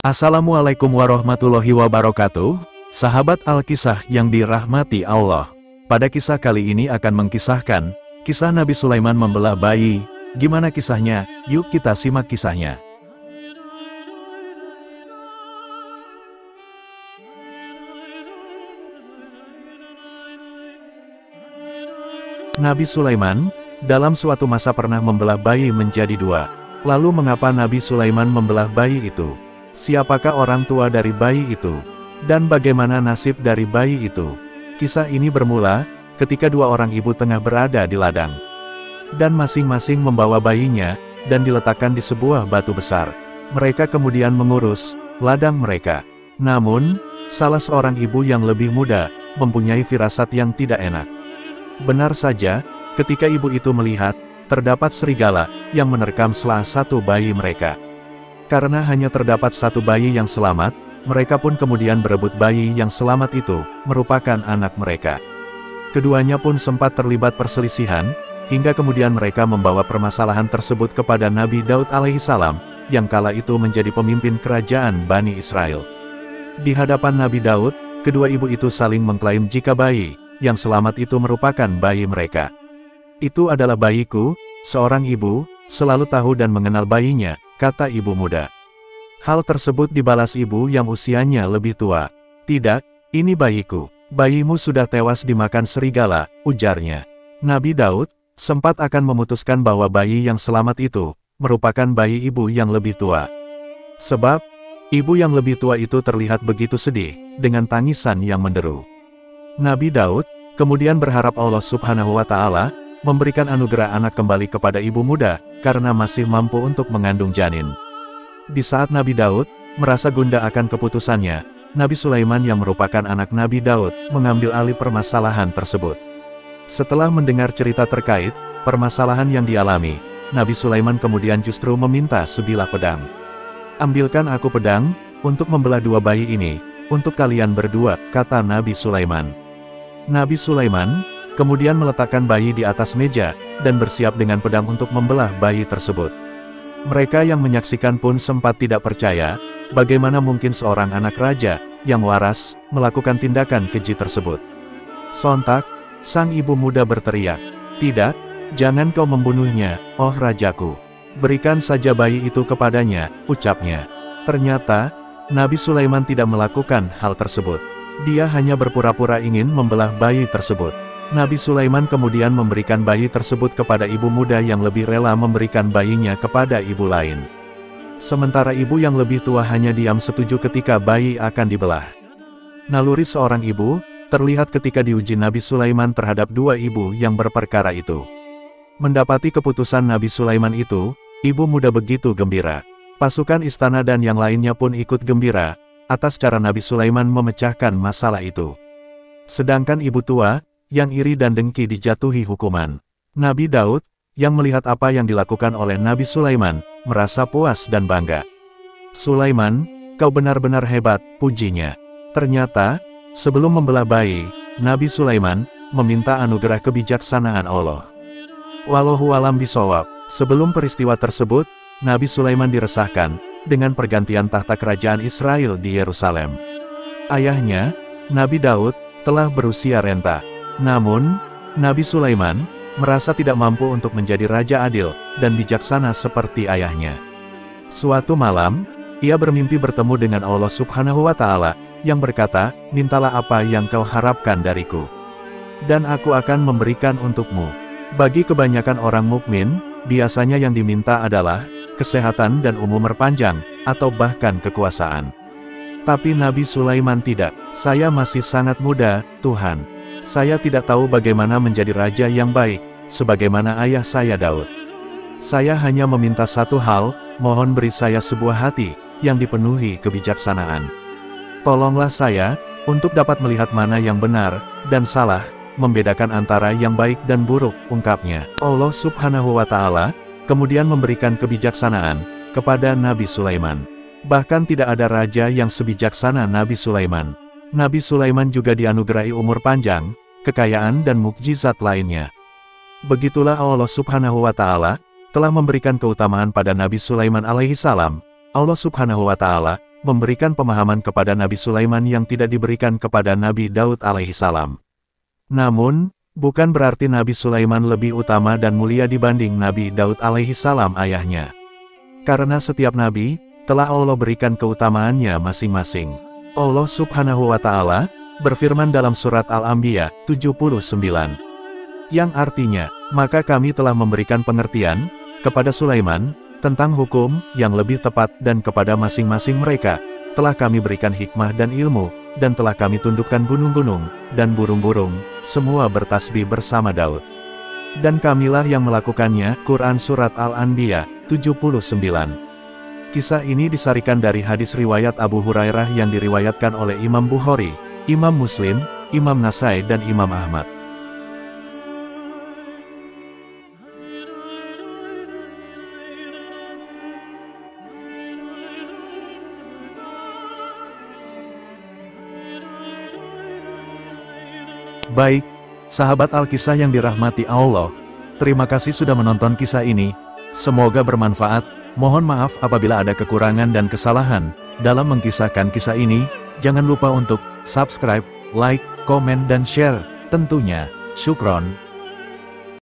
Assalamualaikum warahmatullahi wabarakatuh, sahabat Alkisah yang dirahmati Allah. Pada kisah kali ini akan mengkisahkan, kisah Nabi Sulaiman membelah bayi. Gimana kisahnya? Yuk kita simak kisahnya. Nabi Sulaiman, dalam suatu masa pernah membelah bayi menjadi dua. Lalu mengapa Nabi Sulaiman membelah bayi itu? Siapakah orang tua dari bayi itu? Dan bagaimana nasib dari bayi itu? Kisah ini bermula, ketika dua orang ibu tengah berada di ladang. Dan masing-masing membawa bayinya, dan diletakkan di sebuah batu besar. Mereka kemudian mengurus ladang mereka. Namun, salah seorang ibu yang lebih muda, mempunyai firasat yang tidak enak. Benar saja, ketika ibu itu melihat, terdapat serigala, yang menerkam salah satu bayi mereka. Karena hanya terdapat satu bayi yang selamat, mereka pun kemudian berebut bayi yang selamat itu, merupakan anak mereka. Keduanya pun sempat terlibat perselisihan, hingga kemudian mereka membawa permasalahan tersebut kepada Nabi Daud alaihissalam, yang kala itu menjadi pemimpin kerajaan Bani Israel. Di hadapan Nabi Daud, kedua ibu itu saling mengklaim jika bayi yang selamat itu merupakan bayi mereka. Itu adalah bayiku, seorang ibu selalu tahu dan mengenal bayinya, kata ibu muda. Hal tersebut dibalas ibu yang usianya lebih tua. Tidak, ini bayiku. Bayimu sudah tewas dimakan serigala, ujarnya. Nabi Daud sempat akan memutuskan bahwa bayi yang selamat itu merupakan bayi ibu yang lebih tua. Sebab, ibu yang lebih tua itu terlihat begitu sedih, dengan tangisan yang menderu. Nabi Daud kemudian berharap Allah Subhanahu wa Ta'ala memberikan anugerah anak kembali kepada ibu muda, karena masih mampu untuk mengandung janin. Di saat Nabi Daud merasa gundah akan keputusannya, Nabi Sulaiman yang merupakan anak Nabi Daud, mengambil alih permasalahan tersebut. Setelah mendengar cerita terkait permasalahan yang dialami, Nabi Sulaiman kemudian justru meminta sebilah pedang. Ambilkan aku pedang, untuk membelah dua bayi ini, untuk kalian berdua, kata Nabi Sulaiman. Nabi Sulaiman kemudian meletakkan bayi di atas meja, dan bersiap dengan pedang untuk membelah bayi tersebut. Mereka yang menyaksikan pun sempat tidak percaya, bagaimana mungkin seorang anak raja, yang waras, melakukan tindakan keji tersebut. Sontak, sang ibu muda berteriak, "Tidak, jangan kau membunuhnya, oh rajaku. Berikan saja bayi itu kepadanya," ucapnya. Ternyata, Nabi Sulaiman tidak melakukan hal tersebut. Dia hanya berpura-pura ingin membelah bayi tersebut. Nabi Sulaiman kemudian memberikan bayi tersebut kepada ibu muda yang lebih rela memberikan bayinya kepada ibu lain. Sementara ibu yang lebih tua hanya diam setuju ketika bayi akan dibelah. Naluri seorang ibu terlihat ketika diuji Nabi Sulaiman terhadap dua ibu yang berperkara itu. Mendapati keputusan Nabi Sulaiman itu, ibu muda begitu gembira. Pasukan istana dan yang lainnya pun ikut gembira atas cara Nabi Sulaiman memecahkan masalah itu. Sedangkan ibu tua yang iri dan dengki dijatuhi hukuman. Nabi Daud, yang melihat apa yang dilakukan oleh Nabi Sulaiman, merasa puas dan bangga. "Sulaiman, kau benar-benar hebat," pujinya. Ternyata, sebelum membelah bayi, Nabi Sulaiman meminta anugerah kebijaksanaan Allah. Wallahu a'lam bishawab. Sebelum peristiwa tersebut, Nabi Sulaiman diresahkan dengan pergantian tahta kerajaan Israel di Yerusalem. Ayahnya, Nabi Daud, telah berusia renta. Namun, Nabi Sulaiman merasa tidak mampu untuk menjadi raja adil dan bijaksana seperti ayahnya. Suatu malam, ia bermimpi bertemu dengan Allah Subhanahu wa Ta'ala, yang berkata, "Mintalah apa yang kau harapkan dariku, dan aku akan memberikan untukmu." Bagi kebanyakan orang mukmin, biasanya yang diminta adalah kesehatan dan umur panjang, atau bahkan kekuasaan. Tapi Nabi Sulaiman tidak. "Saya masih sangat muda, Tuhan. Saya tidak tahu bagaimana menjadi raja yang baik, sebagaimana ayah saya Daud. Saya hanya meminta satu hal, mohon beri saya sebuah hati, yang dipenuhi kebijaksanaan. Tolonglah saya, untuk dapat melihat mana yang benar, dan salah, membedakan antara yang baik dan buruk," ungkapnya. Allah Subhanahu wa Ta'ala kemudian memberikan kebijaksanaan kepada Nabi Sulaiman. Bahkan tidak ada raja yang sebijaksana Nabi Sulaiman. Nabi Sulaiman juga dianugerahi umur panjang, kekayaan dan mukjizat lainnya. Begitulah Allah Subhanahu wa Ta'ala telah memberikan keutamaan pada Nabi Sulaiman alaihissalam. Allah Subhanahu wa Ta'ala memberikan pemahaman kepada Nabi Sulaiman yang tidak diberikan kepada Nabi Daud alaihissalam. Namun, bukan berarti Nabi Sulaiman lebih utama dan mulia dibanding Nabi Daud alaihissalam ayahnya. Karena setiap nabi, telah Allah berikan keutamaannya masing-masing. Allah subhanahu wa ta'ala, berfirman dalam surat Al-Anbiya, 79. Yang artinya, maka kami telah memberikan pengertian, kepada Sulaiman, tentang hukum, yang lebih tepat dan kepada masing-masing mereka, telah kami berikan hikmah dan ilmu, dan telah kami tundukkan gunung-gunung, dan burung-burung, semua bertasbih bersama Daud. Dan kamilah yang melakukannya, Quran Surat Al-Anbiya, 79. Kisah ini disarikan dari hadis riwayat Abu Hurairah yang diriwayatkan oleh Imam Bukhari, Imam Muslim, Imam Nasai dan Imam Ahmad. Baik, sahabat Alkisah yang dirahmati Allah, terima kasih sudah menonton kisah ini, semoga bermanfaat, mohon maaf apabila ada kekurangan dan kesalahan, dalam mengkisahkan kisah ini, jangan lupa untuk subscribe, like, komen dan share, tentunya, syukron.